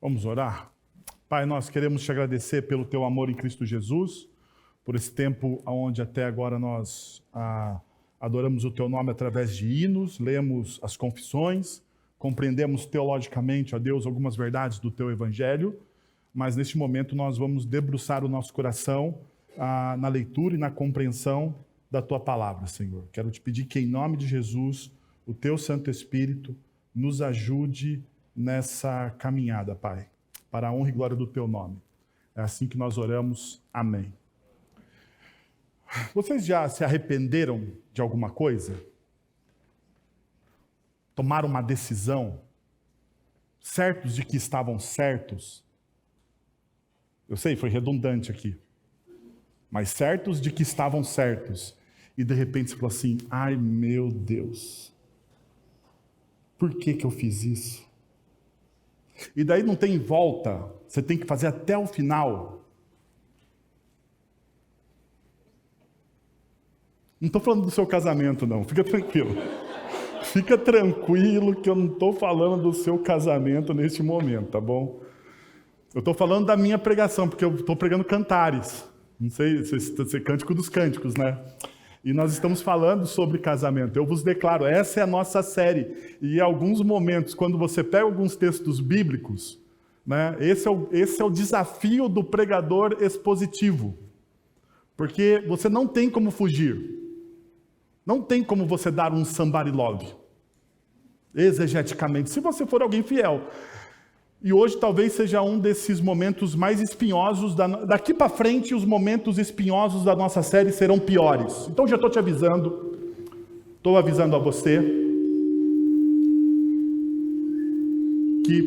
Vamos orar? Pai, nós queremos te agradecer pelo teu amor em Cristo Jesus, por esse tempo onde até agora nós adoramos o teu nome através de hinos, lemos as confissões, compreendemos teologicamente, ó Deus, algumas verdades do teu evangelho, mas neste momento nós vamos debruçar o nosso coração na leitura e na compreensão da tua palavra, Senhor. Quero te pedir que, em nome de Jesus, o teu Santo Espírito nos ajude nessa caminhada, Pai, para a honra e glória do teu nome. É assim que nós oramos. Amém. Vocês já se arrependeram de alguma coisa? Tomaram uma decisão, certos de que estavam certos? Eu sei, foi redundante aqui. Mas certos de que estavam certos. E de repente você falou assim, ai meu Deus, por que eu fiz isso? E daí não tem volta, você tem que fazer até o final. Não estou falando do seu casamento não, fica tranquilo. Fica tranquilo que eu não estou falando do seu casamento neste momento, tá bom? Eu estou falando da minha pregação, porque eu estou pregando cantares. Não sei se é cântico dos cânticos, né? E nós estamos falando sobre casamento. Eu vos declaro, essa é a nossa série. E em alguns momentos, quando você pega alguns textos bíblicos, né, esse é o desafio do pregador expositivo. Porque você não tem como fugir. Não tem como você dar um somebody love. Exegeticamente, se você for alguém fiel. E hoje talvez seja um desses momentos mais espinhosos. Daqui para frente, os momentos espinhosos da nossa série serão piores. Então já estou te avisando. Estou avisando a você que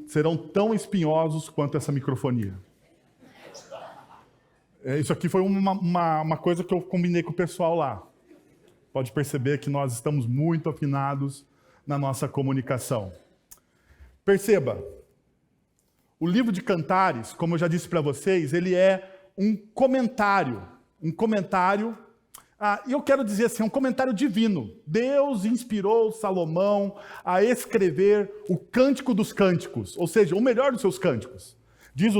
serão tão espinhosos quanto essa microfonia. Isso aqui foi uma coisa que eu combinei com o pessoal lá. Pode perceber que nós estamos muito afinados na nossa comunicação. Perceba, o livro de Cantares, como eu já disse para vocês, ele é um comentário, e eu quero dizer assim, um comentário divino. Deus inspirou Salomão a escrever o Cântico dos Cânticos, ou seja, o melhor dos seus cânticos. Diz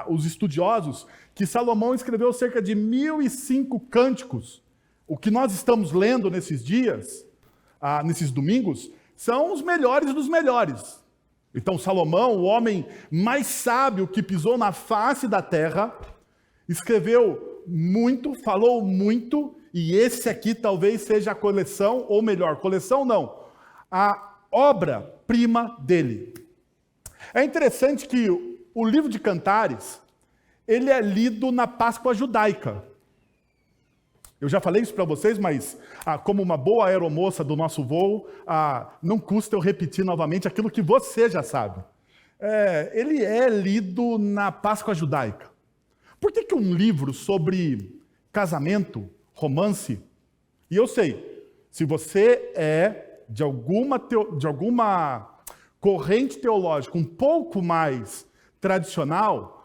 os estudiosos que Salomão escreveu cerca de 1.005 cânticos. O que nós estamos lendo nesses dias, nesses domingos, são os melhores dos melhores. Então Salomão, o homem mais sábio que pisou na face da terra, escreveu muito, falou muito, e esse aqui talvez seja a coleção, ou melhor, coleção não, a obra-prima dele. É interessante que o livro de Cantares, ele é lido na Páscoa judaica. Eu já falei isso para vocês, mas como uma boa aeromoça do nosso voo, não custa eu repetir novamente aquilo que você já sabe. Ele é lido na Páscoa judaica. Por que um livro sobre casamento, romance? E eu sei, se você é de alguma corrente teológica um pouco mais tradicional,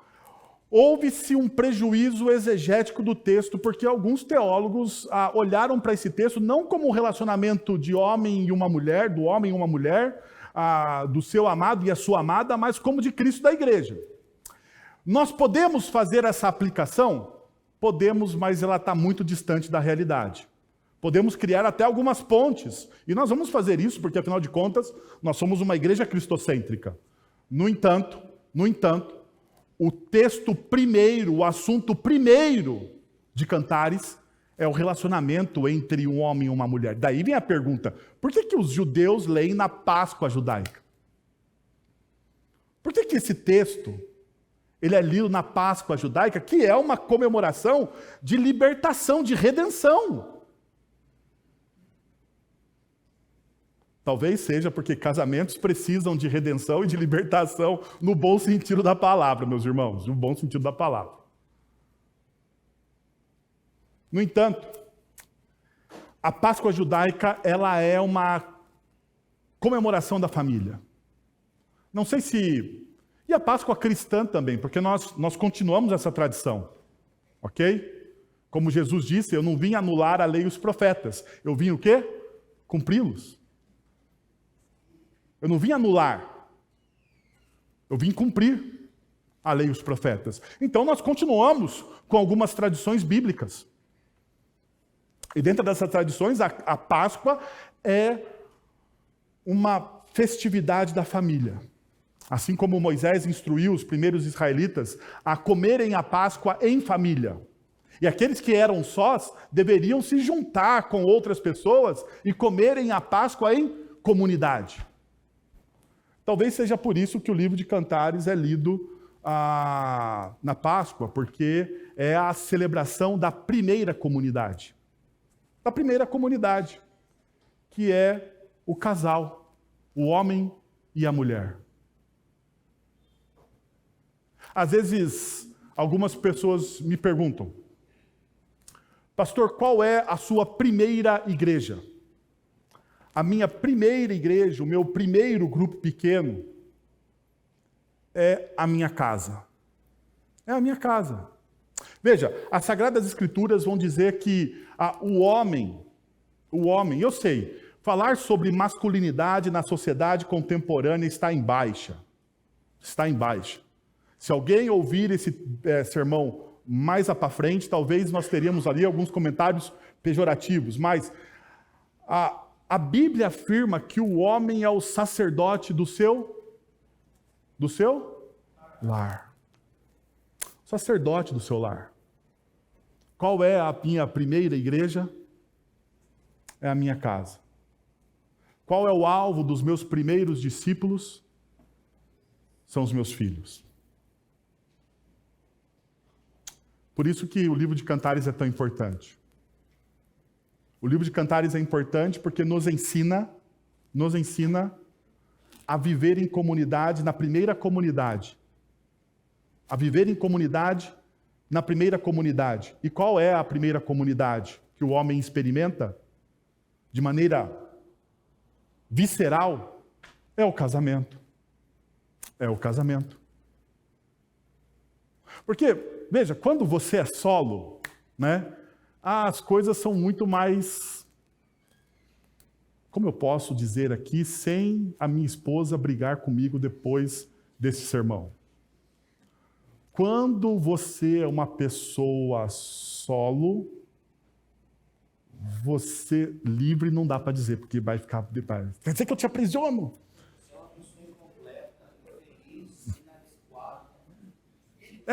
houve-se um prejuízo exegético do texto, porque alguns teólogos olharam para esse texto não como um relacionamento de homem e uma mulher, do homem e uma mulher, do seu amado e a sua amada, mas como de Cristo e da igreja. Nós podemos fazer essa aplicação? Podemos, mas ela está muito distante da realidade. Podemos criar até algumas pontes, e nós vamos fazer isso, porque afinal de contas, nós somos uma igreja cristocêntrica. No entanto, o texto primeiro, o assunto primeiro de Cantares é o relacionamento entre um homem e uma mulher. Daí vem a pergunta, por que os judeus leem na Páscoa judaica? Por que esse texto ele é lido na Páscoa judaica, que é uma comemoração de libertação, de redenção? Talvez seja porque casamentos precisam de redenção e de libertação no bom sentido da palavra, meus irmãos, no bom sentido da palavra. No entanto, a Páscoa judaica, ela é uma comemoração da família. Não sei se... E a Páscoa cristã também, porque nós continuamos essa tradição, ok? Como Jesus disse, eu não vim anular a lei e os profetas. Eu vim o quê? Cumpri-los. Eu não vim anular. Eu vim cumprir a lei e os profetas. Então nós continuamos com algumas tradições bíblicas. E dentro dessas tradições, a Páscoa é uma festividade da família. Assim como Moisés instruiu os primeiros israelitas a comerem a Páscoa em família. E aqueles que eram sós deveriam se juntar com outras pessoas e comerem a Páscoa em comunidade. Talvez seja por isso que o livro de Cantares é lido na Páscoa, porque é a celebração da primeira comunidade. Da primeira comunidade, que é o casal, o homem e a mulher. Às vezes, algumas pessoas me perguntam, pastor, qual é a sua primeira igreja? A minha primeira igreja, o meu primeiro grupo pequeno, é a minha casa. É a minha casa. Veja, as Sagradas Escrituras vão dizer que o homem, eu sei, falar sobre masculinidade na sociedade contemporânea está em baixa. Está em baixa. Se alguém ouvir esse sermão mais para frente, talvez nós teríamos ali alguns comentários pejorativos, mas a Bíblia afirma que o homem é o sacerdote do seu lar. Sacerdote do seu lar. Qual é a minha primeira igreja? É a minha casa. Qual é o alvo dos meus primeiros discípulos? São os meus filhos. Por isso que o livro de Cantares é tão importante. O livro de Cantares é importante porque nos ensina a viver em comunidade, na primeira comunidade. A viver em comunidade, na primeira comunidade. E qual é a primeira comunidade que o homem experimenta de maneira visceral? É o casamento. É o casamento. Porque, veja, quando você é solo, né, as coisas são muito mais, como eu posso dizer aqui, sem a minha esposa brigar comigo depois desse sermão. Quando você é uma pessoa solo, você livre não dá para dizer, porque vai ficar... Quer dizer que eu te aprisiono?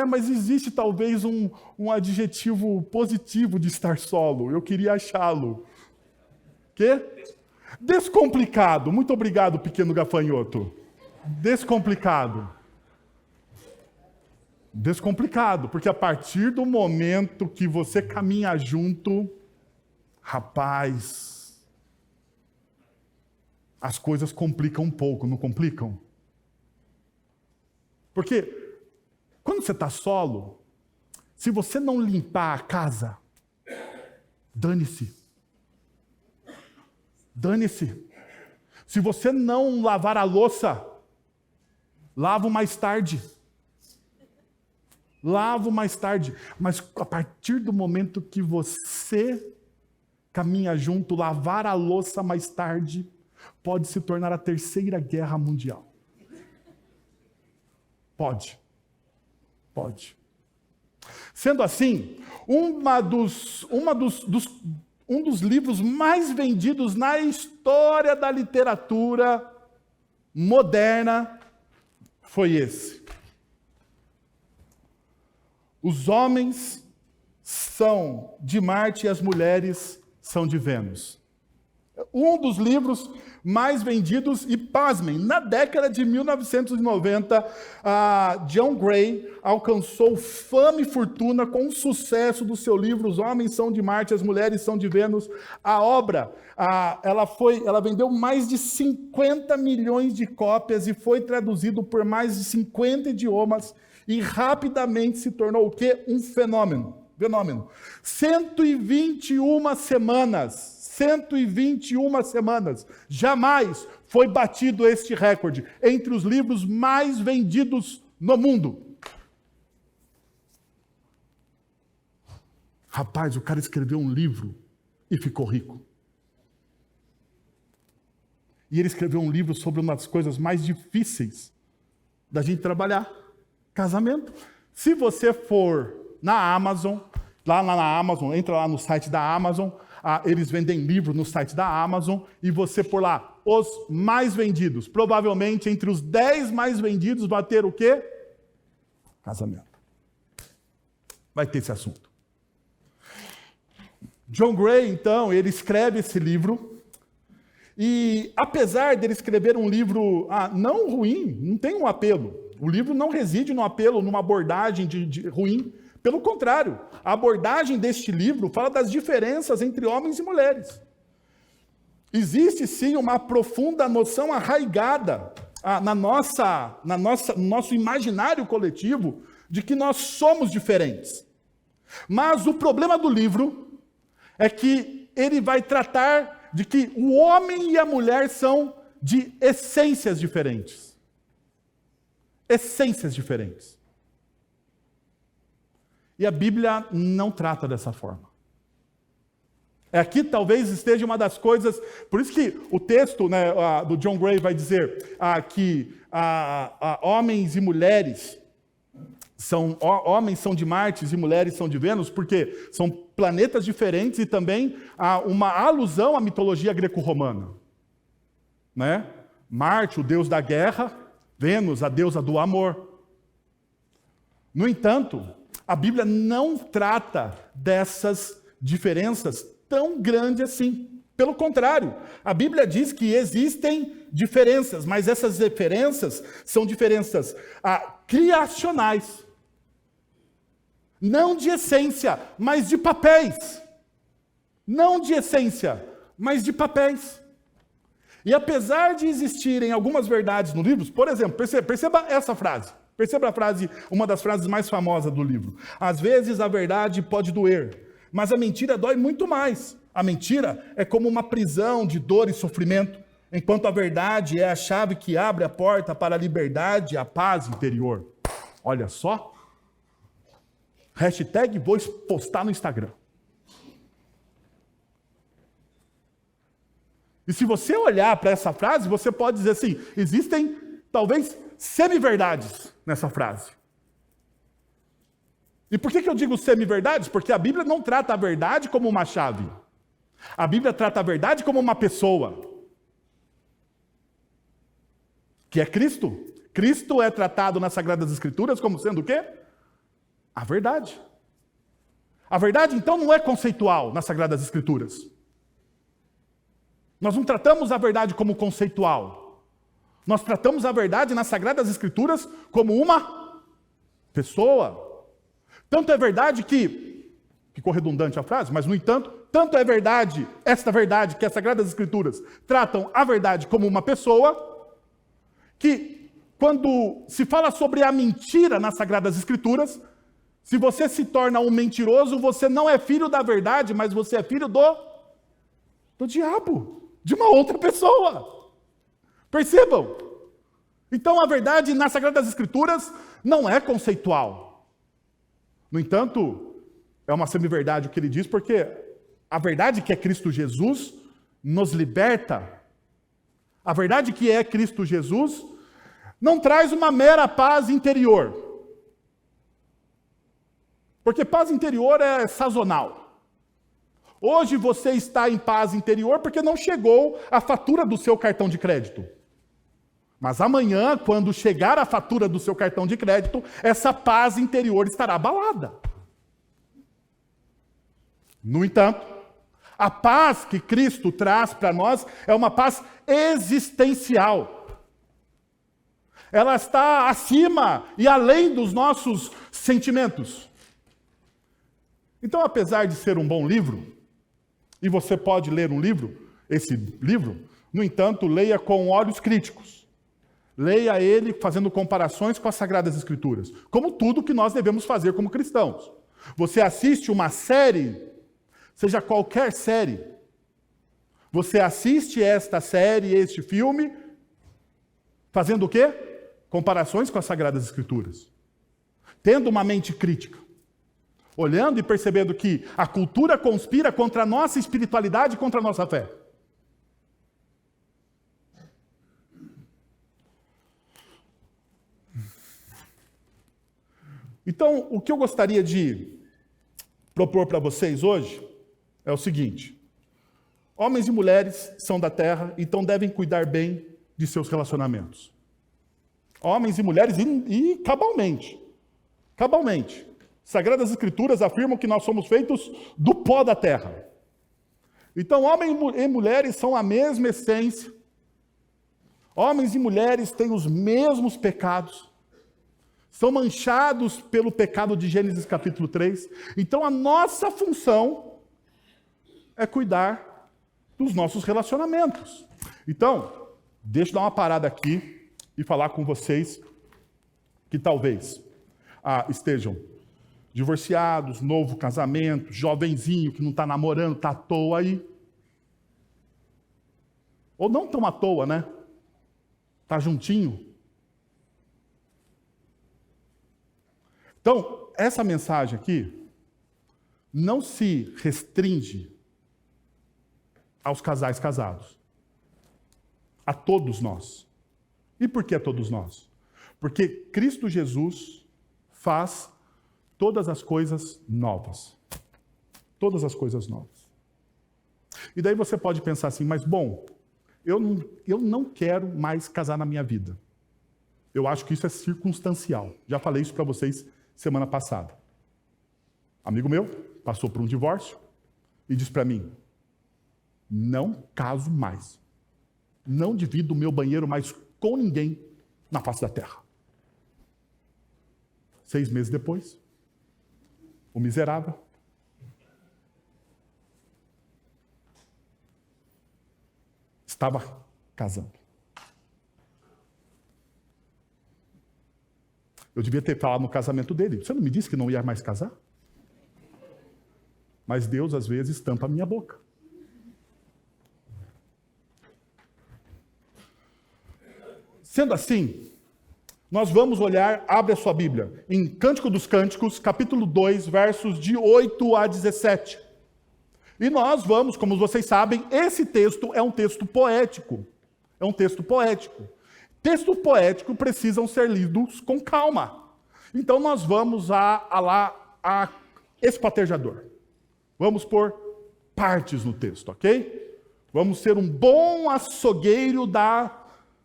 Mas existe talvez um adjetivo positivo de estar solo. Eu queria achá-lo. Quê? Descomplicado. Muito obrigado, pequeno gafanhoto. Descomplicado. Descomplicado, porque a partir do momento que você caminha junto, rapaz, as coisas complicam um pouco, não complicam? Porque quando você está solo, se você não limpar a casa, dane-se. Dane-se. Se você não lavar a louça, lavo mais tarde. Lavo mais tarde. Mas a partir do momento que você caminha junto, lavar a louça mais tarde, pode se tornar a Terceira Guerra Mundial. Pode. Sendo assim, um dos livros mais vendidos na história da literatura moderna foi esse. Os homens são de Marte e as mulheres são de Vênus. Um dos livros mais vendidos, e pasmem, na década de 1990, John Gray alcançou fama e fortuna com o sucesso do seu livro Os Homens São de Marte, as Mulheres São de Vênus. A obra, ela vendeu mais de 50 milhões de cópias e foi traduzido por mais de 50 idiomas e rapidamente se tornou o quê? Um fenômeno. 121 semanas. Jamais foi batido este recorde entre os livros mais vendidos no mundo. Rapaz, o cara escreveu um livro e ficou rico. E ele escreveu um livro sobre uma das coisas mais difíceis da gente trabalhar: casamento. Se você for na Amazon, lá na Amazon, entra lá no site da Amazon, eles vendem livros no site da Amazon, e você por lá, os mais vendidos, provavelmente entre os 10 mais vendidos vai ter o quê? Casamento. Vai ter esse assunto. John Gray, então, ele escreve esse livro, e apesar dele escrever um livro não ruim, não tem um apelo, o livro não reside no apelo, numa abordagem de ruim. Pelo contrário, a abordagem deste livro fala das diferenças entre homens e mulheres. Existe sim uma profunda noção arraigada no nosso imaginário coletivo de que nós somos diferentes. Mas o problema do livro é que ele vai tratar de que o homem e a mulher são de essências diferentes. Essências diferentes. E a Bíblia não trata dessa forma. Aqui talvez esteja uma das coisas, por isso que o texto do John Gray vai dizer que homens e mulheres homens são de Marte e mulheres são de Vênus, porque são planetas diferentes e também há uma alusão à mitologia greco-romana. Né? Marte, o deus da guerra, Vênus, a deusa do amor. No entanto, a Bíblia não trata dessas diferenças tão grandes assim. Pelo contrário, a Bíblia diz que existem diferenças, mas essas diferenças são diferenças criacionais. Não de essência, mas de papéis. Não de essência, mas de papéis. E apesar de existirem algumas verdades no livro, por exemplo, perceba essa frase. Perceba a frase, uma das frases mais famosas do livro. Às vezes a verdade pode doer, mas a mentira dói muito mais. A mentira é como uma prisão de dor e sofrimento, enquanto a verdade é a chave que abre a porta para a liberdade e a paz interior. Olha só. Hashtag vou postar no Instagram. E se você olhar para essa frase, você pode dizer assim, existem talvez semi-verdades nessa frase. E por que eu digo semi-verdades? Porque a Bíblia não trata a verdade como uma chave. A Bíblia trata a verdade como uma pessoa. Que é Cristo. Cristo é tratado nas Sagradas Escrituras como sendo o quê? A verdade. A verdade, então, não é conceitual nas Sagradas Escrituras. Nós não tratamos a verdade como conceitual. Nós tratamos a verdade nas Sagradas Escrituras como uma pessoa. Tanto é verdade que ficou redundante a frase, mas, no entanto, tanto é verdade, esta verdade, que as Sagradas Escrituras tratam a verdade como uma pessoa, que quando se fala sobre a mentira nas Sagradas Escrituras, se você se torna um mentiroso, você não é filho da verdade, mas você é filho do diabo, de uma outra pessoa. Percebam? Então a verdade nas Sagradas Escrituras não é conceitual. No entanto, é uma semi-verdade o que ele diz, porque a verdade que é Cristo Jesus nos liberta. A verdade que é Cristo Jesus não traz uma mera paz interior. Porque paz interior é sazonal. Hoje você está em paz interior porque não chegou a fatura do seu cartão de crédito. Mas amanhã, quando chegar a fatura do seu cartão de crédito, essa paz interior estará abalada. No entanto, a paz que Cristo traz para nós é uma paz existencial. Ela está acima e além dos nossos sentimentos. Então, apesar de ser um bom livro, e você pode ler esse livro, no entanto, leia com olhos críticos. Leia ele fazendo comparações com as Sagradas Escrituras, como tudo que nós devemos fazer como cristãos. Você assiste uma série, seja qualquer série, você assiste esta série, este filme, fazendo o quê? Comparações com as Sagradas Escrituras. Tendo uma mente crítica. Olhando e percebendo que a cultura conspira contra a nossa espiritualidade e contra a nossa fé. Então, o que eu gostaria de propor para vocês hoje é o seguinte: homens e mulheres são da terra, então devem cuidar bem de seus relacionamentos. Homens e mulheres e cabalmente. Cabalmente. Sagradas Escrituras afirmam que nós somos feitos do pó da terra. Então, homens e mulheres são a mesma essência. Homens e mulheres têm os mesmos pecados. São manchados pelo pecado de Gênesis capítulo 3. Então, a nossa função é cuidar dos nossos relacionamentos. Então, deixa eu dar uma parada aqui e falar com vocês que talvez estejam divorciados, novo casamento, jovenzinho que não está namorando, está à toa aí. Ou não tão à toa, né? Está juntinho. Então, essa mensagem aqui não se restringe aos casais casados. A todos nós. E por que a todos nós? Porque Cristo Jesus faz todas as coisas novas. Todas as coisas novas. E daí você pode pensar assim, mas bom, eu não quero mais casar na minha vida. Eu acho que isso é circunstancial. Já falei isso para vocês semana passada. Amigo meu passou por um divórcio e disse para mim, não caso mais. Não divido o meu banheiro mais com ninguém na face da terra. 6 meses depois, o miserável estava casando. Eu devia ter falado no casamento dele. Você não me disse que não ia mais casar? Mas Deus, às vezes, tampa a minha boca. Sendo assim, nós vamos olhar, abre a sua Bíblia, em Cântico dos Cânticos, capítulo 2, versos de 8 a 17. E nós vamos, como vocês sabem, esse texto é um texto poético. É um texto poético. Textos poéticos precisam ser lidos com calma. Então nós vamos a esquartejador. Vamos pôr partes no texto, ok? Vamos ser um bom açougueiro da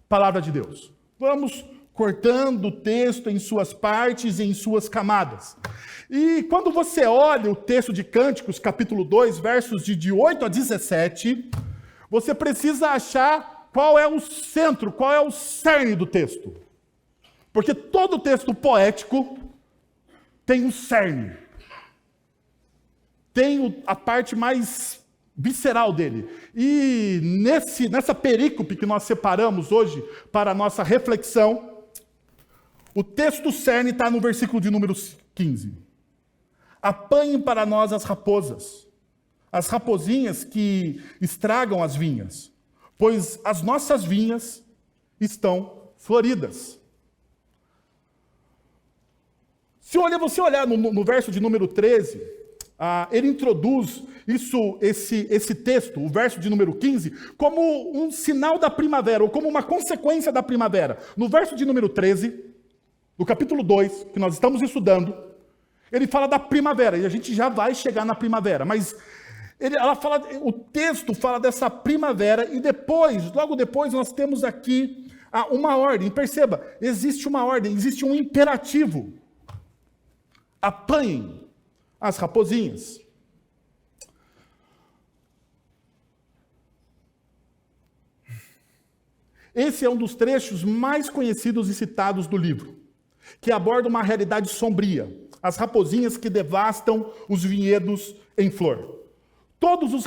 palavra de Deus. Vamos cortando o texto em suas partes e em suas camadas. E quando você olha o texto de Cânticos, capítulo 2, versos de 8 a 17, você precisa achar qual é o centro, qual é o cerne do texto. Porque todo texto poético tem um cerne. Tem a parte mais visceral dele. E nessa perícope que nós separamos hoje para a nossa reflexão, o texto cerne está no versículo de número 15. Apanhem para nós as raposinhas que estragam as vinhas, pois as nossas vinhas estão floridas. Se você olhar no verso de número 13, ele introduz esse texto, o verso de número 15, como um sinal da primavera, ou como uma consequência da primavera. No verso de número 13, do capítulo 2, que nós estamos estudando, ele fala da primavera, e a gente já vai chegar na primavera, mas o texto fala dessa primavera, e logo depois, nós temos aqui uma ordem. Perceba, existe uma ordem, existe um imperativo. Apanhem as raposinhas. Esse é um dos trechos mais conhecidos e citados do livro, que aborda uma realidade sombria, as raposinhas que devastam os vinhedos em flor. Todos os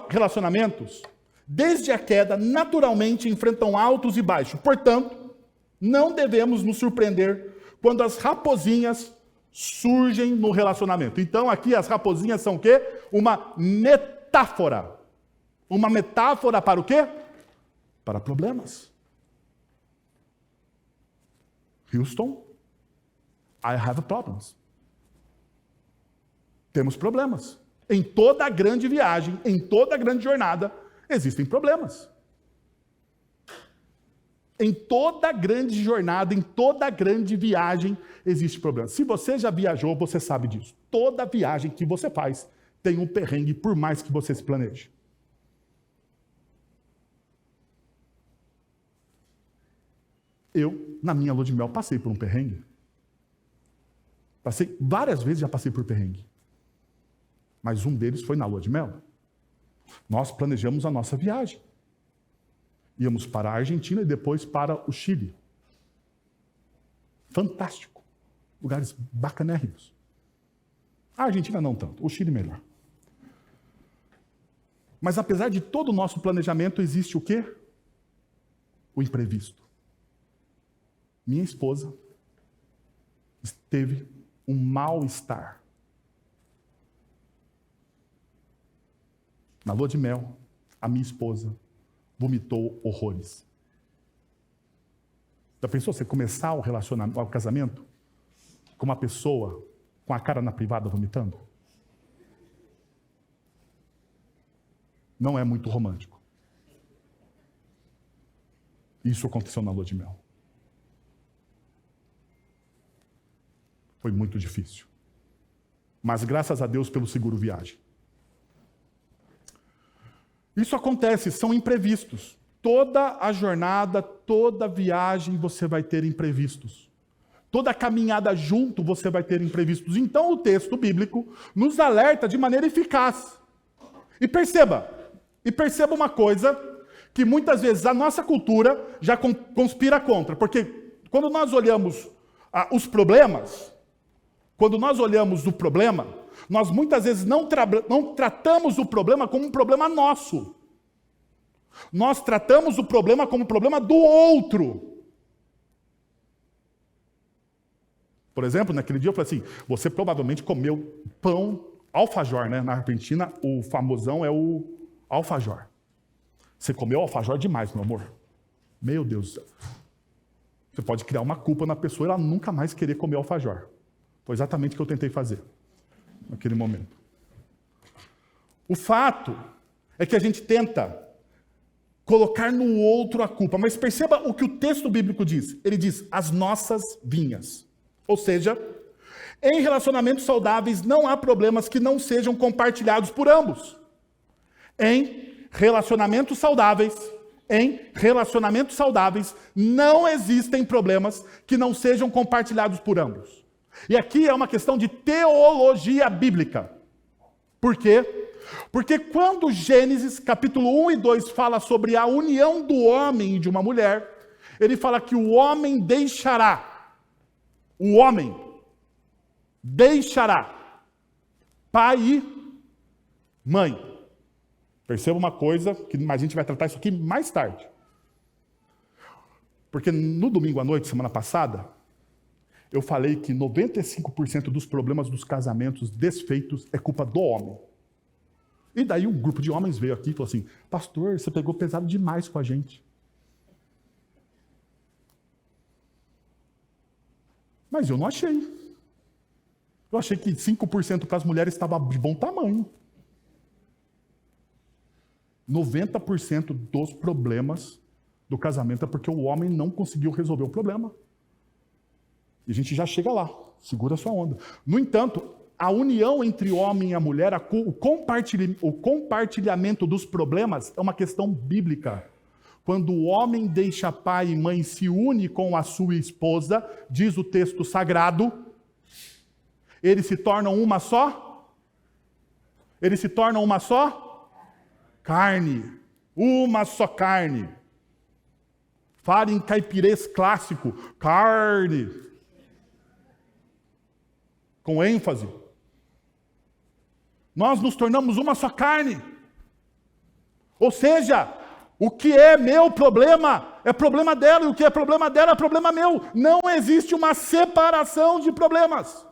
relacionamentos, desde a queda, naturalmente enfrentam altos e baixos. Portanto, não devemos nos surpreender quando as raposinhas surgem no relacionamento. Então, aqui as raposinhas são o quê? Uma metáfora. Uma metáfora para o quê? Para problemas. Houston, I have problems. Temos problemas. Em toda a grande viagem, em toda a grande jornada, existem problemas. Em toda grande jornada, em toda grande viagem, existe problema. Se você já viajou, você sabe disso. Toda viagem que você faz tem um perrengue, por mais que você se planeje. Eu, na minha lua de mel, passei por um perrengue. Passei várias vezes, já passei por perrengue. Mas um deles foi na lua de mel. Nós planejamos a nossa viagem. Íamos para a Argentina e depois para o Chile. Fantástico. Lugares bacanérrimos. A Argentina não tanto, o Chile melhor. Mas apesar de todo o nosso planejamento, existe o quê? O imprevisto. Minha esposa teve um mal-estar. Na lua de mel, a minha esposa vomitou horrores. Já pensou você começar o relacionamento, o casamento, com uma pessoa com a cara na privada vomitando? Não é muito romântico. Isso aconteceu na lua de mel. Foi muito difícil. Mas graças a Deus pelo seguro viagem. Isso acontece, são imprevistos. Toda a jornada, toda a viagem você vai ter imprevistos. Toda a caminhada junto você vai ter imprevistos. Então o texto bíblico nos alerta de maneira eficaz. E perceba uma coisa que muitas vezes a nossa cultura já conspira contra. Porque quando nós olhamos os problemas, quando nós olhamos o problema, nós muitas vezes não tratamos o problema como um problema nosso. Nós tratamos o problema como um problema do outro. Por exemplo, naquele dia eu falei assim, você provavelmente comeu pão alfajor, né? Na Argentina, o famosão é o alfajor. Você comeu alfajor demais, meu amor. Meu Deus do céu. Você pode criar uma culpa na pessoa e ela nunca mais querer comer alfajor. Foi exatamente o que eu tentei fazer naquele momento. O fato é que a gente tenta colocar no outro a culpa, mas perceba o que o texto bíblico diz. Ele diz, as nossas vinhas. Ou seja, em relacionamentos saudáveis não há problemas que não sejam compartilhados por ambos. Em relacionamentos saudáveis não existem problemas que não sejam compartilhados por ambos. E aqui é uma questão de teologia bíblica. Por quê? Porque quando Gênesis, capítulo 1 e 2, fala sobre a união do homem e de uma mulher, ele fala que o homem deixará pai e mãe. Perceba uma coisa, que a gente vai tratar isso aqui mais tarde. Porque no domingo à noite, semana passada, eu falei que 95% dos problemas dos casamentos desfeitos é culpa do homem. E daí um grupo de homens veio aqui e falou assim, pastor, você pegou pesado demais com a gente. Mas eu não achei. Eu achei que 5% para as mulheres estava de bom tamanho. 90% dos problemas do casamento é porque o homem não conseguiu resolver o problema. E a gente já chega lá, segura a sua onda. No entanto, a união entre o homem e a mulher, o compartilhamento dos problemas é uma questão bíblica. Quando o homem deixa pai e mãe e se une com a sua esposa, diz o texto sagrado, eles se tornam uma só? Eles se tornam uma só? Carne. Uma só carne. Fale em caipirês clássico. Carne. Com ênfase. Nós nos tornamos uma só carne. Ou seja, o que é meu problema é problema dela, e o que é problema dela é problema meu. Não existe uma separação de problemas.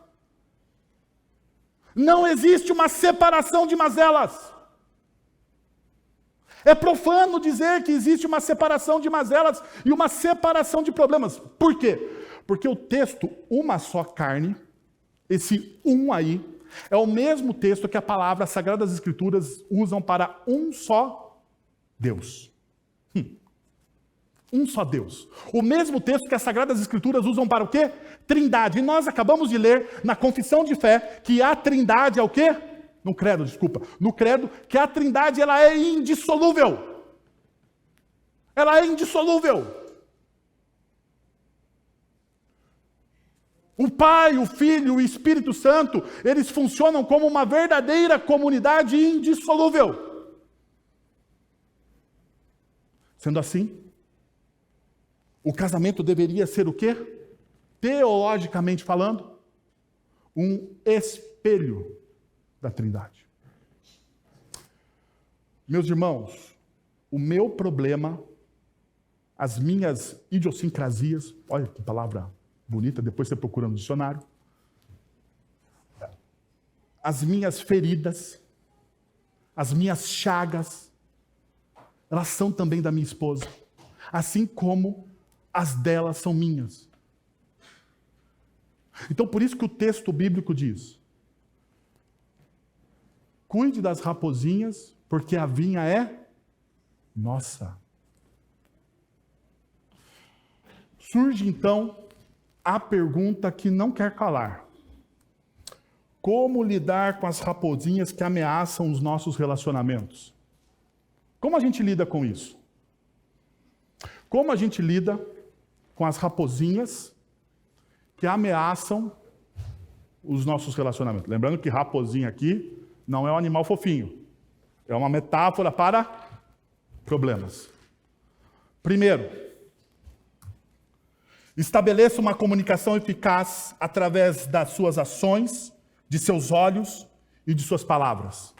Não existe uma separação de mazelas. É profano dizer que existe uma separação de mazelas e uma separação de problemas. Por quê? Porque o texto, uma só carne, esse aí, é o mesmo texto que a palavra as Sagradas Escrituras usam para um só Deus. Um só Deus. O mesmo texto que as Sagradas Escrituras usam para o quê? Trindade. E nós acabamos de ler na confissão de fé que a Trindade é o quê? No credo, desculpa. No credo, que a Trindade ela é indissolúvel. Ela é indissolúvel. O Pai, o Filho, o Espírito Santo, eles funcionam como uma verdadeira comunidade indissolúvel. Sendo assim, o casamento deveria ser o quê? Teologicamente falando, um espelho da Trindade. Meus irmãos, o meu problema, as minhas idiosincrasias, olha que palavra bonita, depois você procura no dicionário, as minhas feridas, as minhas chagas, elas são também da minha esposa, assim como as delas são minhas. Então, por isso que o texto bíblico diz: cuide das raposinhas, porque a vinha é nossa. Surge então a pergunta que não quer calar: como lidar com as raposinhas que ameaçam os nossos relacionamentos? Como a gente lida com isso? Como a gente lida com as raposinhas que ameaçam os nossos relacionamentos? Lembrando que raposinha aqui não é um animal fofinho. É uma metáfora para problemas. Primeiro, estabeleça uma comunicação eficaz através das suas ações, de seus olhos e de suas palavras.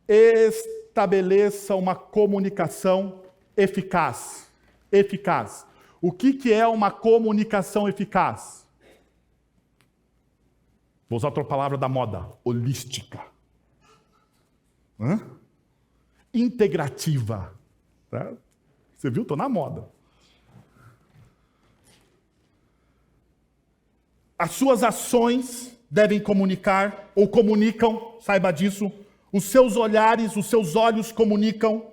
Estabeleça uma comunicação eficaz. Eficaz. O que é uma comunicação eficaz? Vou usar outra palavra da moda: holística. Integrativa. Tá? Você viu? Estou na moda. As suas ações devem comunicar, ou comunicam, saiba disso. Os seus olhares, os seus olhos comunicam.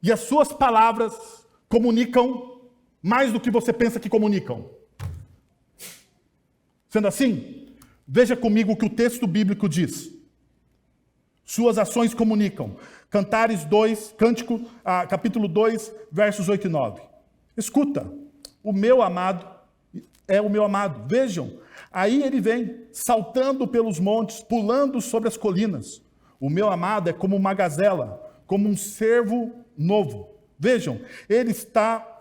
E as suas palavras comunicam mais do que você pensa que comunicam. Sendo assim, veja comigo o que o texto bíblico diz. Suas ações comunicam. Cantares 2, capítulo 2, versos 8 e 9. Escuta, o meu amado é o meu amado. Vejam, aí ele vem, saltando pelos montes, pulando sobre as colinas. O meu amado é como uma gazela, como um cervo novo. Vejam, ele está,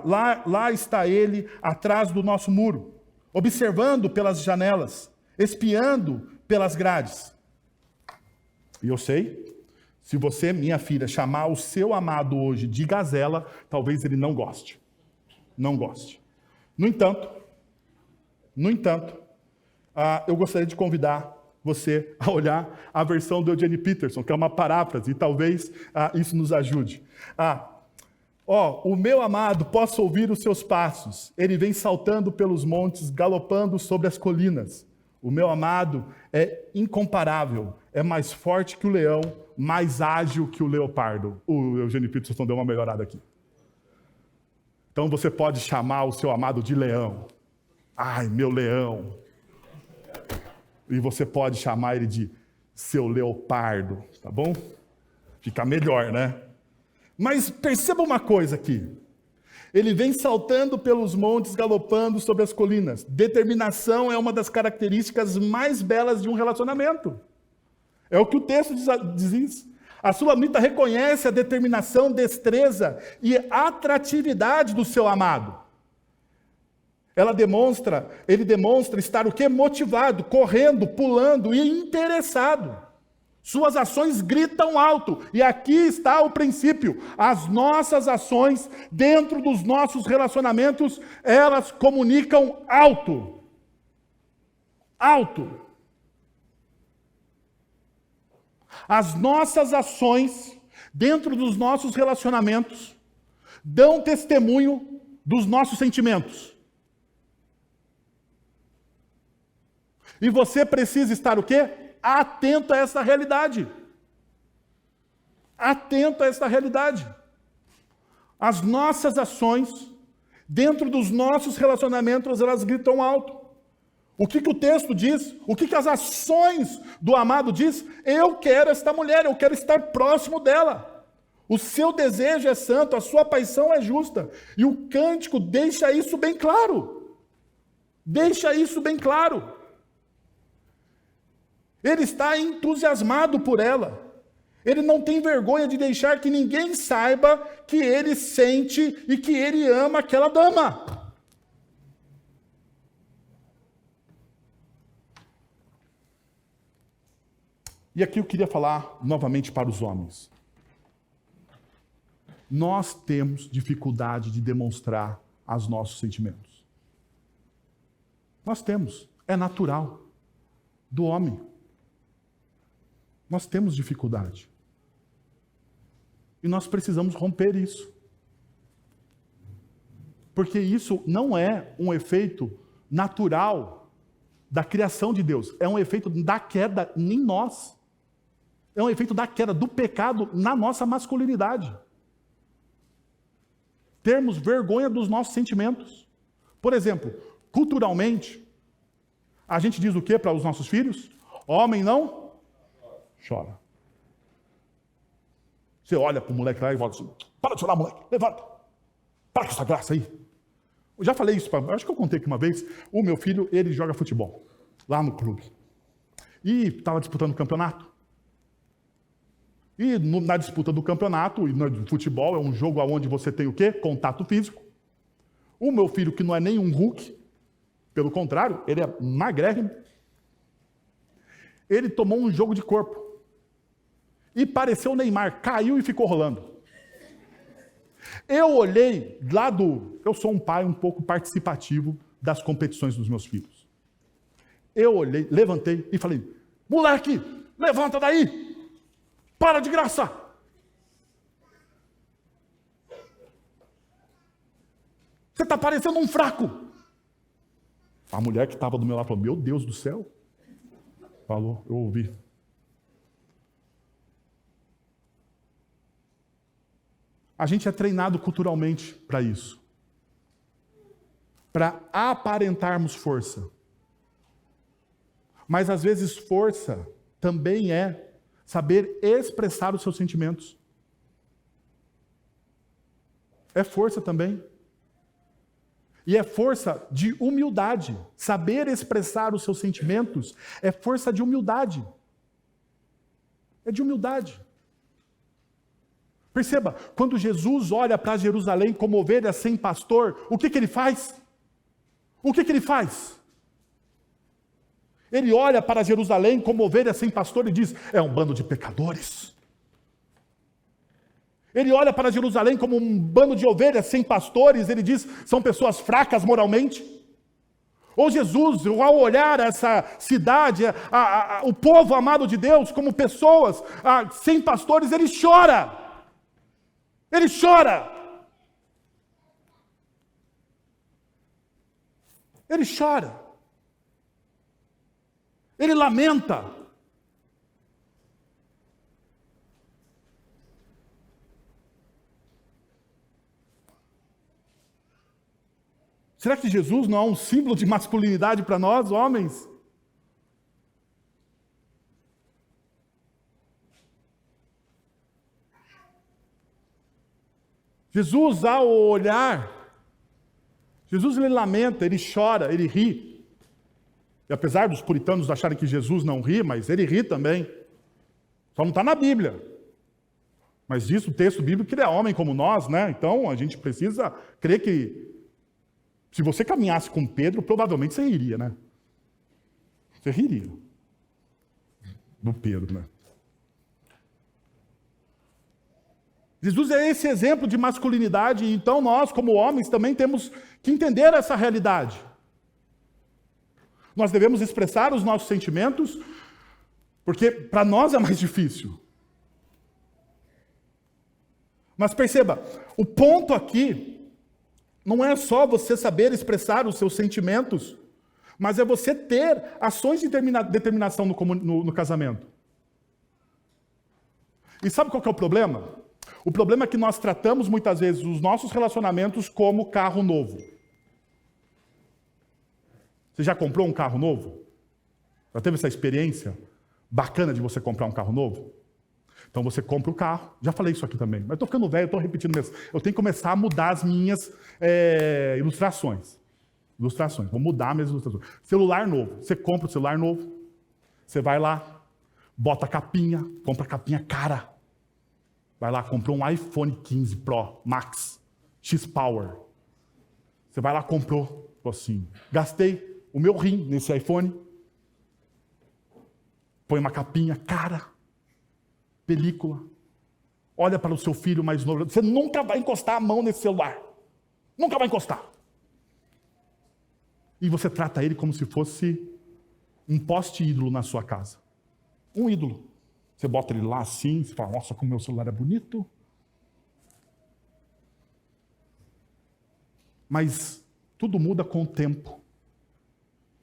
lá está ele, atrás do nosso muro, observando pelas janelas, espiando pelas grades. E eu sei, se você, minha filha, chamar o seu amado hoje de gazela, talvez ele não goste. Não goste. No entanto, eu gostaria de convidar você a olhar a versão do Eugene Peterson, que é uma paráfrase, e talvez isso nos ajude. O meu amado, posso ouvir os seus passos. Ele vem saltando pelos montes, galopando sobre as colinas. O meu amado é incomparável, é mais forte que o leão, mais ágil que o leopardo. O Eugene Peterson deu uma melhorada aqui. Então você pode chamar o seu amado de leão. Ai, meu leão. E você pode chamar ele de seu leopardo, tá bom? Fica melhor, né? Mas perceba uma coisa aqui. Ele vem saltando pelos montes, galopando sobre as colinas. Determinação é uma das características mais belas de um relacionamento. É o que o texto diz. A sulamita reconhece a determinação, destreza e atratividade do seu amado. Ele demonstra estar o quê? Motivado, correndo, pulando e interessado. Suas ações gritam alto. E aqui está o princípio. As nossas ações, dentro dos nossos relacionamentos, elas comunicam alto. Alto. As nossas ações, dentro dos nossos relacionamentos, dão testemunho dos nossos sentimentos. E você precisa estar o quê? Atento a essa realidade. Atento a essa realidade. As nossas ações, dentro dos nossos relacionamentos, elas gritam alto. O que o texto diz? O que as ações do amado diz? Eu quero esta mulher, eu quero estar próximo dela. O seu desejo é santo, a sua paixão é justa. E o cântico deixa isso bem claro. Deixa isso bem claro. Ele está entusiasmado por ela. Ele não tem vergonha de deixar que ninguém saiba que ele sente e que ele ama aquela dama. E aqui eu queria falar novamente para os homens. Nós temos dificuldade de demonstrar os nossos sentimentos. Nós temos. É natural do homem. Nós temos dificuldade. E nós precisamos romper isso. Porque isso não é um efeito natural da criação de Deus. É um efeito da queda em nós. É um efeito da queda, do pecado na nossa masculinidade. Termos vergonha dos nossos sentimentos. Por exemplo, culturalmente, a gente diz o que para os nossos filhos? Homem não chora. Você olha para o moleque lá e fala assim, para de chorar, moleque, levanta. Para com essa graça aí. Eu já falei isso, acho que eu contei aqui uma vez. O meu filho, ele joga futebol, lá no clube. E estava disputando o campeonato. E na disputa do campeonato, e no futebol, é um jogo onde você tem o quê? Contato físico. O meu filho, que não é nem um Hulk, pelo contrário, ele é magrérrimo, ele tomou um jogo de corpo. E pareceu o Neymar, caiu e ficou rolando. Eu olhei lá eu sou um pai um pouco participativo das competições dos meus filhos. Eu olhei, levantei e falei, moleque, levanta daí! Para de graça! Você está parecendo um fraco. A mulher que estava do meu lado falou, meu Deus do céu. Falou, eu ouvi. A gente é treinado culturalmente para isso. Para aparentarmos força. Mas às vezes força também é saber expressar os seus sentimentos. É força também. E é força de humildade. Saber expressar os seus sentimentos é força de humildade. É de humildade. Perceba, quando Jesus olha para Jerusalém como ovelha sem pastor, o que ele faz? O que ele faz? Ele olha para Jerusalém como ovelha sem pastor e diz, é um bando de pecadores. Ele olha para Jerusalém como um bando de ovelhas sem pastores, ele diz, são pessoas fracas moralmente. Ou Jesus, ao olhar essa cidade, o povo amado de Deus, como pessoas sem pastores, ele chora. Ele chora. Ele chora. Ele lamenta. Será que Jesus não é um símbolo de masculinidade para nós, homens? Jesus, ao olhar, Jesus ele lamenta, ele chora, ele ri. E apesar dos puritanos acharem que Jesus não ri, mas ele ri também. Só não está na Bíblia. Mas diz o texto bíblico que ele é homem como nós, né? Então a gente precisa crer que se você caminhasse com Pedro, provavelmente você riria, né? Você riria. Do Pedro, né? Jesus é esse exemplo de masculinidade, e então nós, como homens, também temos que entender essa realidade. Nós devemos expressar os nossos sentimentos, porque para nós é mais difícil. Mas perceba, o ponto aqui não é só você saber expressar os seus sentimentos, mas é você ter ações de determinação no casamento. E sabe qual que é o problema? O problema é que nós tratamos muitas vezes os nossos relacionamentos como carro novo. Você já comprou um carro novo? Já teve essa experiência bacana de você comprar um carro novo? Então você compra o carro, já falei isso aqui também, mas estou ficando velho, estou repetindo mesmo. Eu tenho que começar a mudar as minhas ilustrações. Vou mudar minhas ilustrações. Celular novo, você compra o celular novo, você vai lá, bota a capinha, compra a capinha cara. Vai lá, comprou um iPhone 15 Pro Max, X-Power. Você vai lá, comprou, assim, gastei o meu rim nesse iPhone, põe uma capinha cara, película, olha para o seu filho mais novo, você nunca vai encostar a mão nesse celular. Nunca vai encostar. E você trata ele como se fosse um poste ídolo na sua casa. Um ídolo. Você bota ele lá assim, você fala, nossa, como meu celular é bonito. Mas tudo muda com o tempo.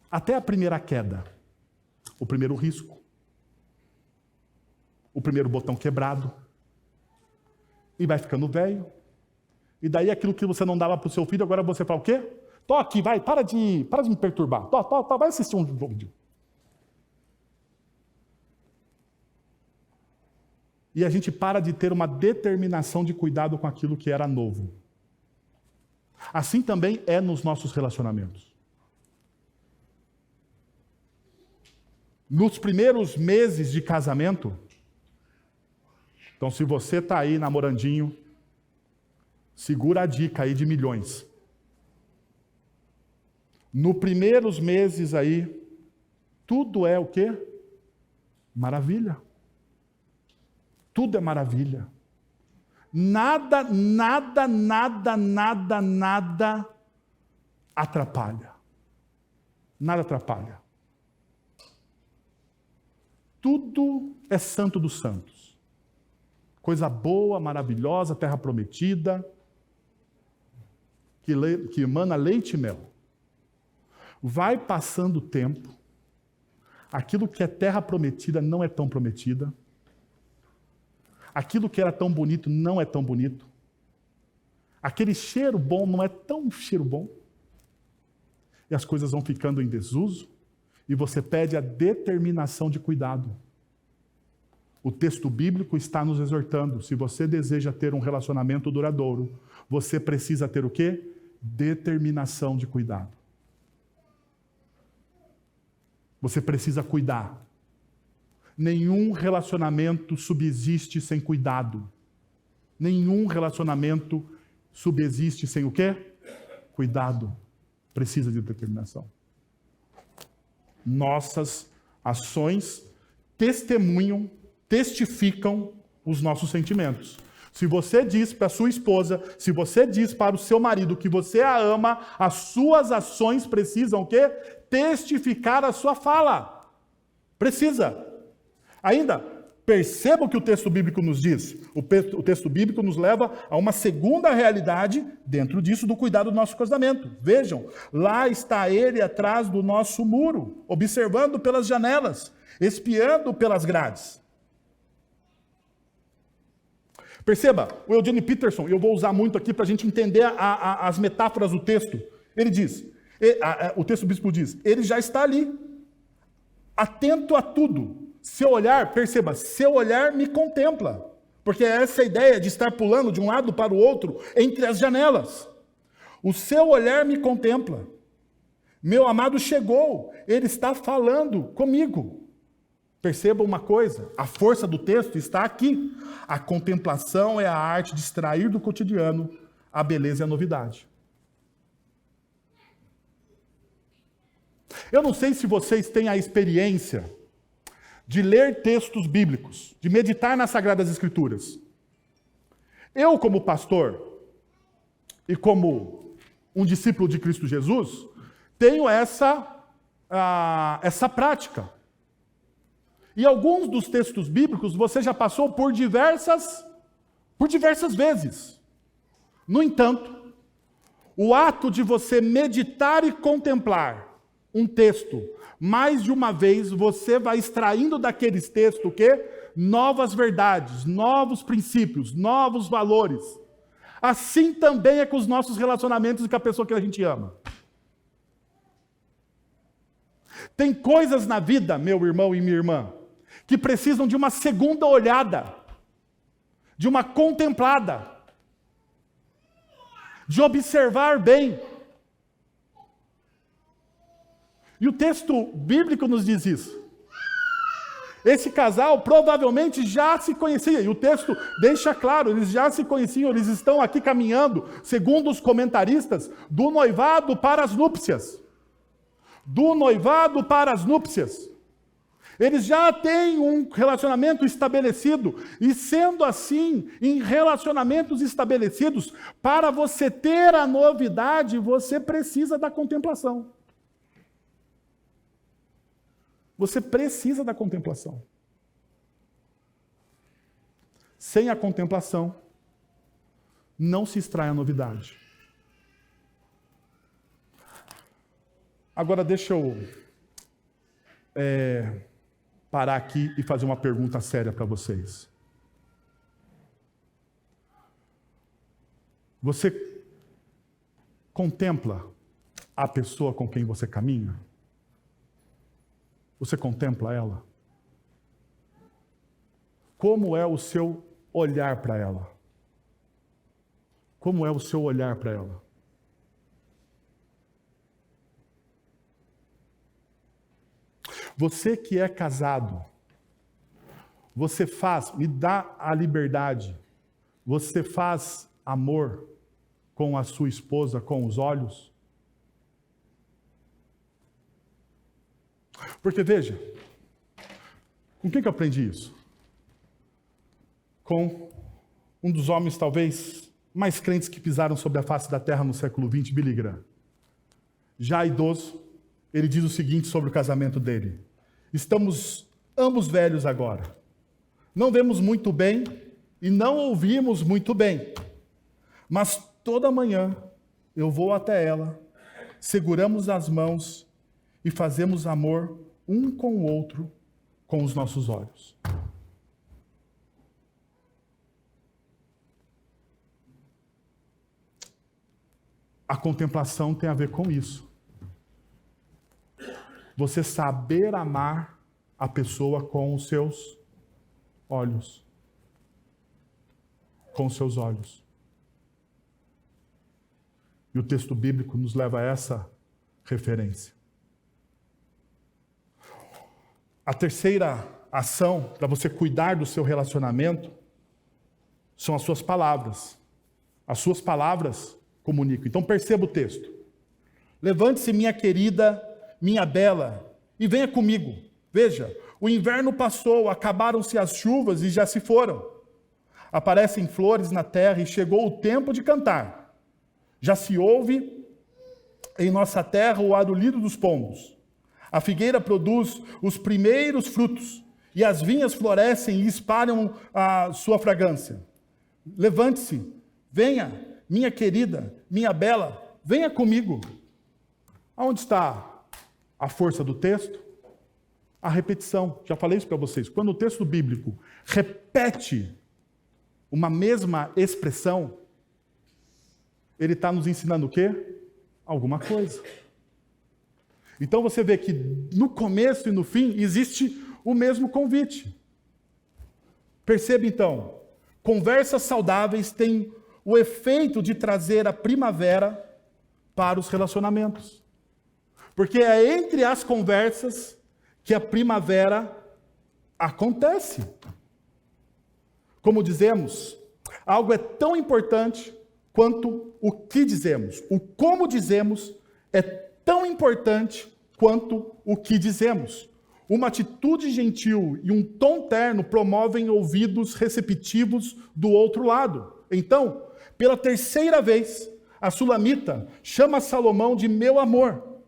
Até a primeira queda, o primeiro risco, o primeiro botão quebrado, e vai ficando velho. E daí aquilo que você não dava para o seu filho, agora você fala o quê? Tô aqui, vai, para de me perturbar. Vai assistir um vídeo. E a gente para de ter uma determinação de cuidado com aquilo que era novo. Assim também é nos nossos relacionamentos. Nos primeiros meses de casamento, então se você está aí namorandinho, segura a dica aí de milhões. Nos primeiros meses aí, tudo é o quê? Maravilha. Tudo é maravilha. Nada atrapalha. Nada atrapalha. Tudo é santo dos santos. Coisa boa, maravilhosa, terra prometida, que emana leite e mel. Vai passando o tempo, aquilo que é terra prometida não é tão prometida, aquilo que era tão bonito não é tão bonito, aquele cheiro bom não é tão cheiro bom, e as coisas vão ficando em desuso, e você pede a determinação de cuidado. O texto bíblico está nos exortando, se você deseja ter um relacionamento duradouro, você precisa ter o quê? Determinação de cuidado. Você precisa cuidar. Nenhum relacionamento subsiste sem cuidado. Nenhum relacionamento subsiste sem o quê? Cuidado. Precisa de determinação. Nossas ações testificam os nossos sentimentos. Se você diz para a sua esposa, se você diz para o seu marido que você a ama, as suas ações precisam o quê? Testificar a sua fala. Precisa. Ainda, perceba o que o texto bíblico nos diz. O texto bíblico nos leva a uma segunda realidade dentro disso do cuidado do nosso casamento. Vejam, lá está ele atrás do nosso muro, observando pelas janelas, espiando pelas grades. Perceba, o Eugene Peterson, eu vou usar muito aqui para a gente entender as metáforas do texto. Ele diz, o texto bíblico diz, ele já está ali, atento a tudo. Seu olhar, perceba, seu olhar me contempla. Porque é essa ideia de estar pulando de um lado para o outro entre as janelas. O seu olhar me contempla. Meu amado chegou, ele está falando comigo. Perceba uma coisa, a força do texto está aqui. A contemplação é a arte de extrair do cotidiano a beleza e a novidade. Eu não sei se vocês têm a experiência de ler textos bíblicos, de meditar nas Sagradas Escrituras. Eu, como pastor, e como um discípulo de Cristo Jesus, tenho essa prática. E alguns dos textos bíblicos você já passou por diversas vezes. No entanto, o ato de você meditar e contemplar um texto mais de uma vez, você vai extraindo daqueles textos o quê? novas verdades, novos princípios, novos valores. Assim também é com os nossos relacionamentos e com a pessoa que a gente ama. Tem coisas na vida, meu irmão e minha irmã, que precisam de uma segunda olhada, de uma contemplada, de observar bem. E o texto bíblico nos diz isso. Esse casal provavelmente já se conhecia, e o texto deixa claro, eles já se conheciam, eles estão aqui caminhando, segundo os comentaristas, do noivado para as núpcias. Do noivado para as núpcias. Eles já têm um relacionamento estabelecido, e sendo assim, em relacionamentos estabelecidos, para você ter a novidade, você precisa da contemplação. Você precisa da contemplação. Sem a contemplação, não se extrai a novidade. Agora deixa eu parar aqui e fazer uma pergunta séria para vocês. Você contempla a pessoa com quem você caminha? Você contempla ela? Como é o seu olhar para ela? Como é o seu olhar para ela? Você que é casado, você faz, me dá a liberdade, você faz amor com a sua esposa com os olhos? Porque veja, com quem que eu aprendi isso? Com um dos homens talvez mais crentes que pisaram sobre a face da terra no século XX, Billy Graham. Já idoso, ele diz o seguinte sobre o casamento dele: estamos ambos velhos agora. Não vemos muito bem e não ouvimos muito bem. Mas toda manhã eu vou até ela, seguramos as mãos e fazemos amor um com o outro com os nossos olhos. A contemplação tem a ver com isso. Você saber amar a pessoa com os seus olhos. Com os seus olhos. E o texto bíblico nos leva a essa referência. A terceira ação para você cuidar do seu relacionamento são as suas palavras. As suas palavras comunicam. Então perceba o texto. Levante-se, minha querida, minha bela, e venha comigo. Veja, o inverno passou, acabaram-se as chuvas e já se foram. Aparecem flores na terra e chegou o tempo de cantar. Já se ouve em nossa terra o arulhido dos pombos. A figueira produz os primeiros frutos e as vinhas florescem e espalham a sua fragrância. Levante-se, venha, minha querida, minha bela, venha comigo. Aonde está a força do texto? A repetição. Já falei isso para vocês. Quando o texto bíblico repete uma mesma expressão, ele está nos ensinando o quê? Alguma coisa. Então você vê que no começo e no fim existe o mesmo convite. Perceba então, conversas saudáveis têm o efeito de trazer a primavera para os relacionamentos. Porque é entre as conversas que a primavera acontece. Como dizemos, algo é tão importante quanto o que dizemos. O como dizemos é tão importante quanto o que dizemos. Uma atitude gentil e um tom terno promovem ouvidos receptivos do outro lado. Então, pela terceira vez, a Sulamita chama Salomão de meu amor.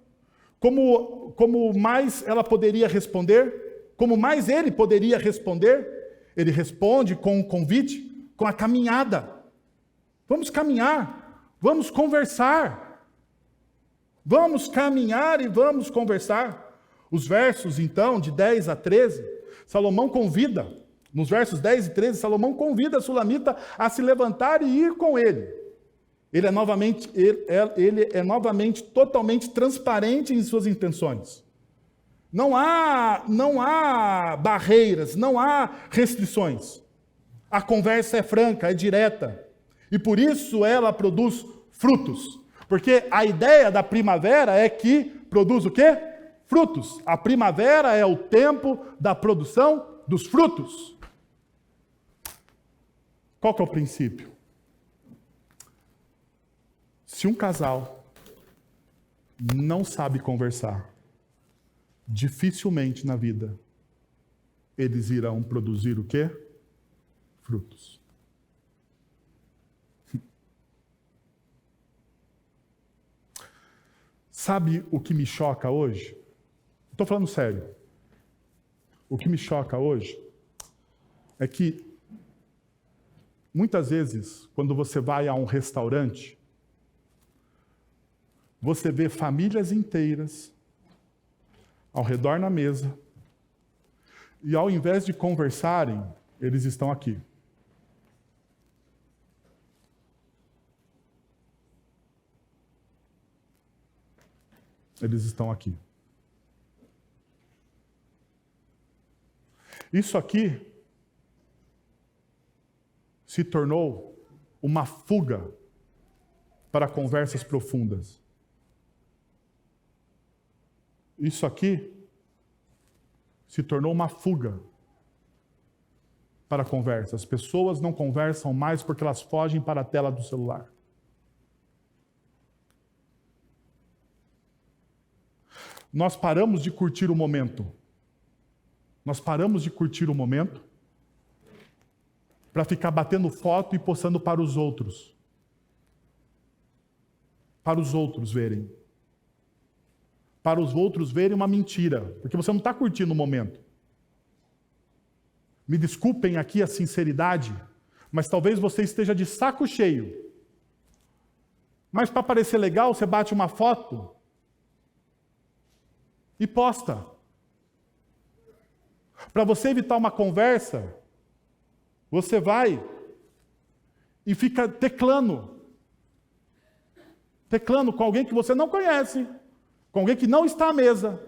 Como mais ela poderia responder? Como mais ele poderia responder? Ele responde com um convite, com a caminhada. Vamos caminhar, vamos conversar. Vamos caminhar e vamos conversar. Os versos, então, de 10 a 13, Salomão convida Nos versos 10 e 13, Salomão convida a Sulamita a se levantar e ir com ele. Ele é novamente totalmente transparente em suas intenções. Não há barreiras, não há restrições. A conversa é franca, é direta. E por isso ela produz frutos. Porque a ideia da primavera é que produz o quê? Frutos. A primavera é o tempo da produção dos frutos. Qual que é o princípio? Se um casal não sabe conversar, dificilmente na vida eles irão produzir o quê? Frutos. Sabe o que me choca hoje? Estou falando sério. O que me choca hoje é que muitas vezes, quando você vai a um restaurante, você vê famílias inteiras ao redor na mesa e ao invés de conversarem, eles estão aqui. Eles estão aqui. Isso aqui se tornou uma fuga para conversas profundas. Isso aqui se tornou uma fuga para conversas. As pessoas não conversam mais porque elas fogem para a tela do celular. Nós paramos de curtir o momento. Nós paramos de curtir o momento para ficar batendo foto e postando para os outros. Para os outros verem. Para os outros verem uma mentira, porque você não está curtindo o momento. Me desculpem aqui a sinceridade, mas talvez você esteja de saco cheio. Mas para parecer legal, você bate uma foto e posta. Para você evitar uma conversa, você vai e fica teclando com alguém que você não conhece, com alguém que não está à mesa.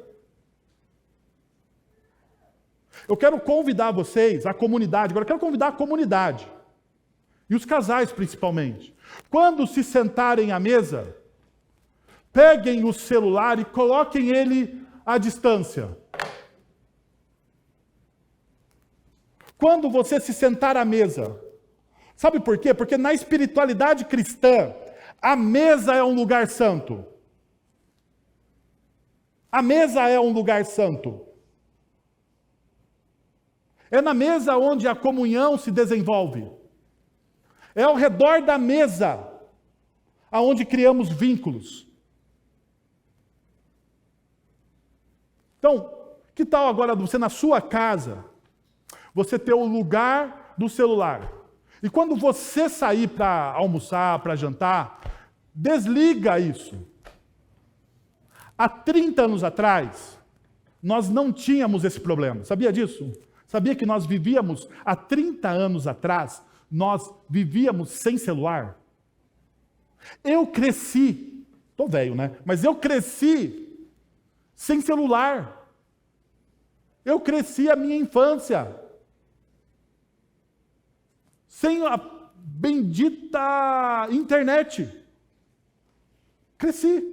Eu quero convidar vocês, a comunidade, agora eu quero convidar a comunidade, e os casais principalmente. Quando se sentarem à mesa, peguem o celular e coloquem ele à distância. Quando você se sentar à mesa, sabe por quê? Porque na espiritualidade cristã, a mesa é um lugar santo. A mesa é um lugar santo. É na mesa onde a comunhão se desenvolve. É ao redor da mesa aonde criamos vínculos. Então, que tal agora você na sua casa, você ter o lugar do celular? E quando você sair para almoçar, para jantar, desliga isso. Há 30 anos atrás, nós não tínhamos esse problema. Sabia disso? Sabia que nós vivíamos, há 30 anos atrás, nós vivíamos sem celular? Eu cresci, estou velho, né? Mas eu cresci sem celular. Eu cresci a minha infância sem a bendita internet. Cresci.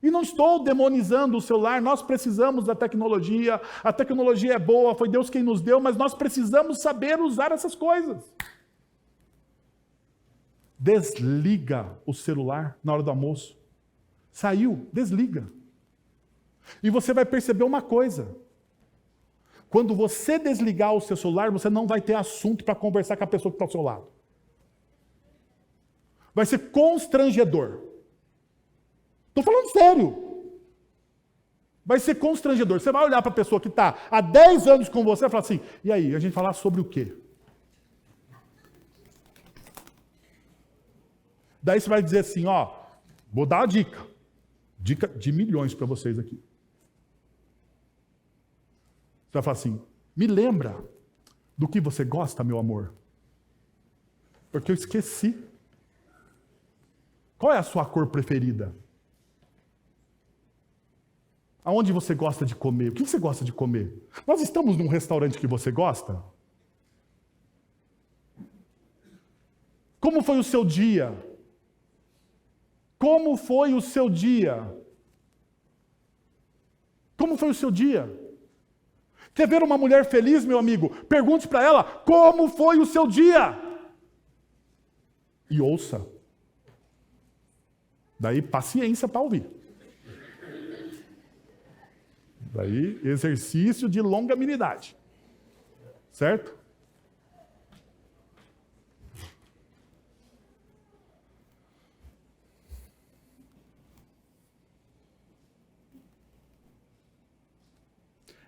E não estou demonizando o celular, nós precisamos da tecnologia, a tecnologia é boa, foi Deus quem nos deu, mas nós precisamos saber usar essas coisas. Desliga o celular na hora do almoço. Saiu, desliga. E você vai perceber uma coisa. Quando você desligar o seu celular, você não vai ter assunto para conversar com a pessoa que está ao seu lado. Vai ser constrangedor. Estou falando sério. Vai ser constrangedor. Você vai olhar para a pessoa que está há 10 anos com você e falar assim, e aí, a gente falar sobre o quê? Daí você vai dizer assim, ó, vou dar uma dica. Dica de milhões para vocês aqui. Você vai falar assim, me lembra Do que você gosta, meu amor? Porque eu esqueci. Qual é a sua cor preferida? Aonde você gosta de comer? O que você gosta de comer? Nós estamos num restaurante que você gosta? Como foi o seu dia? Como foi o seu dia? Como foi o seu dia? Quer ver uma mulher feliz, meu amigo? Pergunte para ela, como foi o seu dia? E ouça. Daí, paciência para ouvir. Daí, exercício de longanimidade. Certo?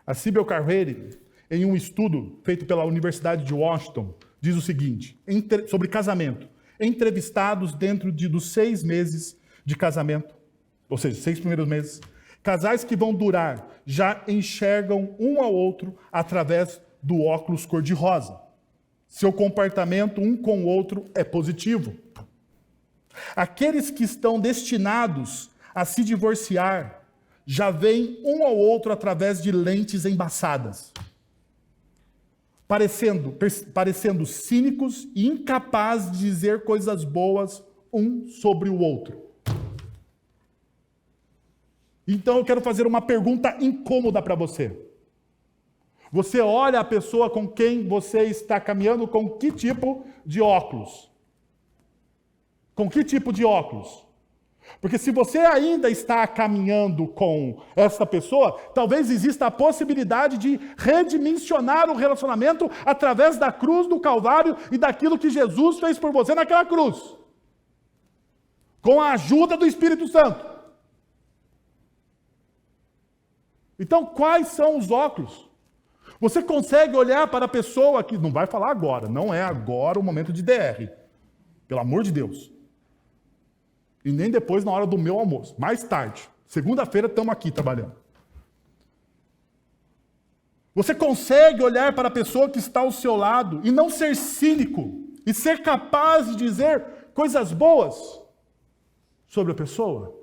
A Cybele Carreira, em um estudo feito pela Universidade de Washington, diz o seguinte, sobre casamento. Entrevistados dentro dos 6 meses de casamento, ou seja, 6 primeiros meses, casais que vão durar já enxergam um ao outro através do óculos cor-de-rosa. Seu comportamento um com o outro é positivo. Aqueles que estão destinados a se divorciar já veem um ao outro através de lentes embaçadas, parecendo cínicos e incapazes de dizer coisas boas um sobre o outro. Então eu quero fazer uma pergunta incômoda para você. Você olha a pessoa com quem você está caminhando com que tipo de óculos? Com que tipo de óculos? Porque se você ainda está caminhando com essa pessoa, talvez exista a possibilidade de redimensionar o relacionamento através da cruz do Calvário e daquilo que Jesus fez por você naquela cruz. Com a ajuda do Espírito Santo. Então, quais são os óculos? Você consegue olhar para a pessoa que não vai falar agora, não é agora o momento de DR. Pelo amor de Deus. E nem depois na hora do meu almoço. Mais tarde. Segunda-feira estamos aqui trabalhando. Você consegue olhar para a pessoa que está ao seu lado e não ser cínico e ser capaz de dizer coisas boas sobre a pessoa?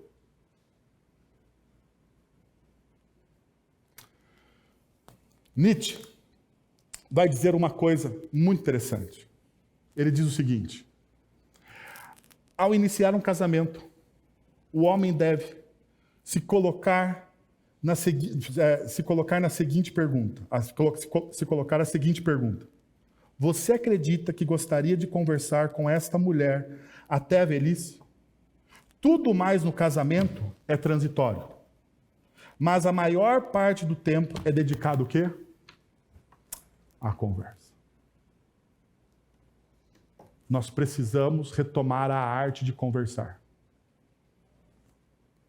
Nietzsche vai dizer uma coisa muito interessante. Ele diz o seguinte: ao iniciar um casamento, o homem deve se colocar a seguinte pergunta. Você acredita que gostaria de conversar com esta mulher até a velhice? Tudo mais no casamento é transitório. Mas a maior parte do tempo é dedicado o quê? À conversa. Nós precisamos retomar a arte de conversar.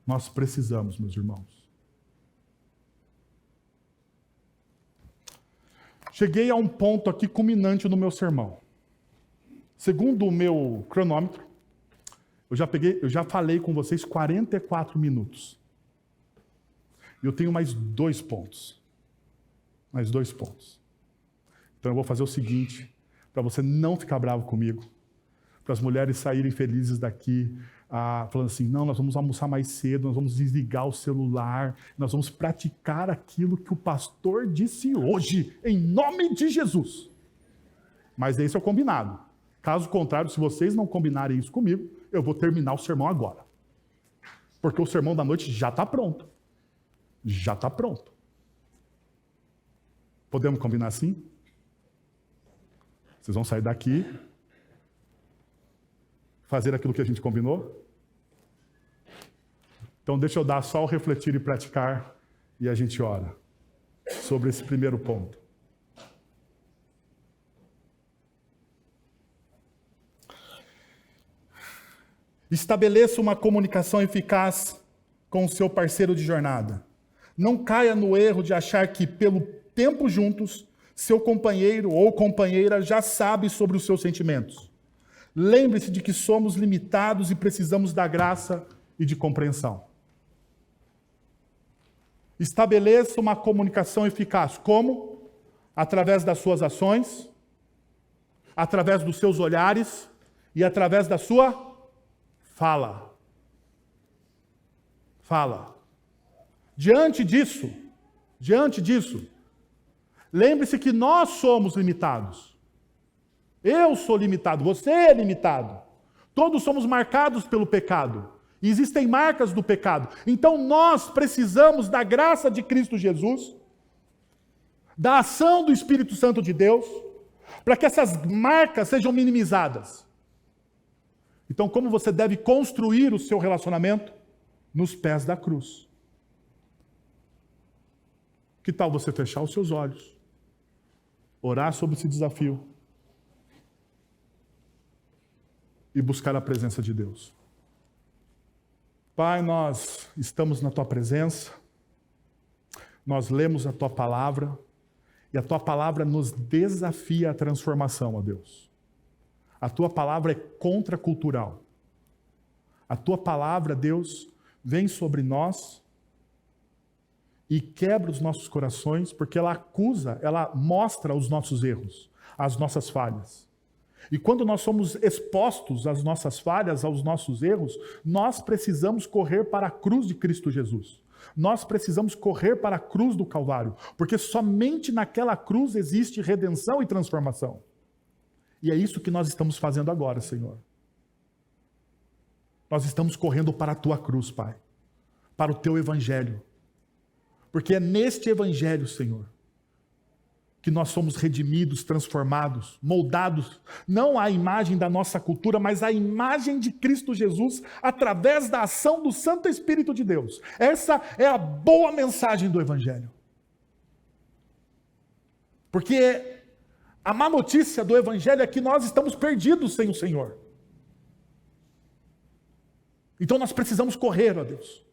Nós precisamos, meus irmãos. Cheguei a um ponto aqui culminante no meu sermão. Segundo o meu cronômetro, eu já falei com vocês 44 minutos. Eu tenho mais 2 pontos. Mais 2 pontos. Então eu vou fazer o seguinte, para você não ficar bravo comigo, para as mulheres saírem felizes daqui, falando assim, não, nós vamos almoçar mais cedo, nós vamos desligar o celular, nós vamos praticar aquilo que o pastor disse hoje, em nome de Jesus. Mas esse é o combinado. Caso contrário, se vocês não combinarem isso comigo, eu vou terminar o sermão agora. Porque o sermão da noite já está pronto. Já está pronto. Podemos combinar assim? Vocês vão sair daqui, fazer aquilo que a gente combinou? Então deixa eu dar só o refletir e praticar e a gente ora sobre esse primeiro ponto. Estabeleça uma comunicação eficaz com o seu parceiro de jornada. Não caia no erro de achar que, pelo tempo juntos, seu companheiro ou companheira já sabe sobre os seus sentimentos. Lembre-se de que somos limitados e precisamos da graça e de compreensão. Estabeleça uma comunicação eficaz. Como? através das suas ações, através dos seus olhares e através da sua fala. Fala. Diante disso, lembre-se que nós somos limitados. Eu sou limitado, você é limitado. Todos somos marcados pelo pecado. E existem marcas do pecado. Então nós precisamos da graça de Cristo Jesus, da ação do Espírito Santo de Deus, para que essas marcas sejam minimizadas. Então, como você deve construir o seu relacionamento? Nos pés da cruz. Que tal você fechar os seus olhos, orar sobre esse desafio e buscar a presença de Deus? Pai, nós estamos na Tua presença, nós lemos a Tua palavra, e a Tua palavra nos desafia à transformação, ó Deus. A Tua palavra é contracultural. A Tua palavra, Deus, vem sobre nós e quebra os nossos corações, porque ela acusa, ela mostra os nossos erros, as nossas falhas. E quando nós somos expostos às nossas falhas, aos nossos erros, nós precisamos correr para a cruz de Cristo Jesus. Nós precisamos correr para a cruz do Calvário, porque somente naquela cruz existe redenção e transformação. E é isso que nós estamos fazendo agora, Senhor. Nós estamos correndo para a Tua cruz, Pai, para o Teu Evangelho. Porque é neste Evangelho, Senhor, que nós somos redimidos, transformados, moldados, não à imagem da nossa cultura, mas à imagem de Cristo Jesus, através da ação do Santo Espírito de Deus. Essa é a boa mensagem do Evangelho. Porque a má notícia do Evangelho é que nós estamos perdidos sem o Senhor. Então nós precisamos correr, ó Deus.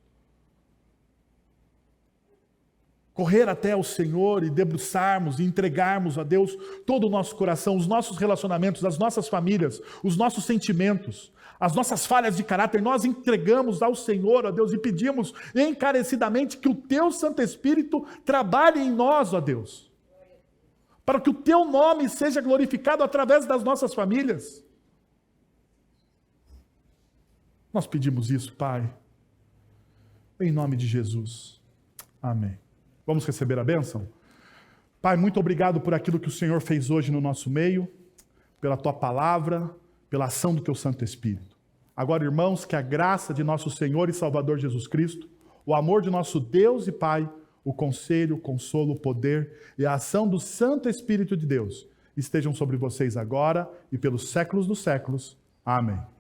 Correr até o Senhor e debruçarmos e entregarmos a Deus todo o nosso coração, os nossos relacionamentos, as nossas famílias, os nossos sentimentos, as nossas falhas de caráter, nós entregamos ao Senhor, ó Deus, e pedimos encarecidamente que o Teu Santo Espírito trabalhe em nós, ó Deus, para que o Teu nome seja glorificado através das nossas famílias. Nós pedimos isso, Pai, em nome de Jesus. Amém. Vamos receber a bênção? Pai, muito obrigado por aquilo que o Senhor fez hoje no nosso meio, pela Tua palavra, pela ação do Teu Santo Espírito. Agora, irmãos, que a graça de nosso Senhor e Salvador Jesus Cristo, o amor de nosso Deus e Pai, o conselho, o consolo, o poder e a ação do Santo Espírito de Deus estejam sobre vocês agora e pelos séculos dos séculos. Amém.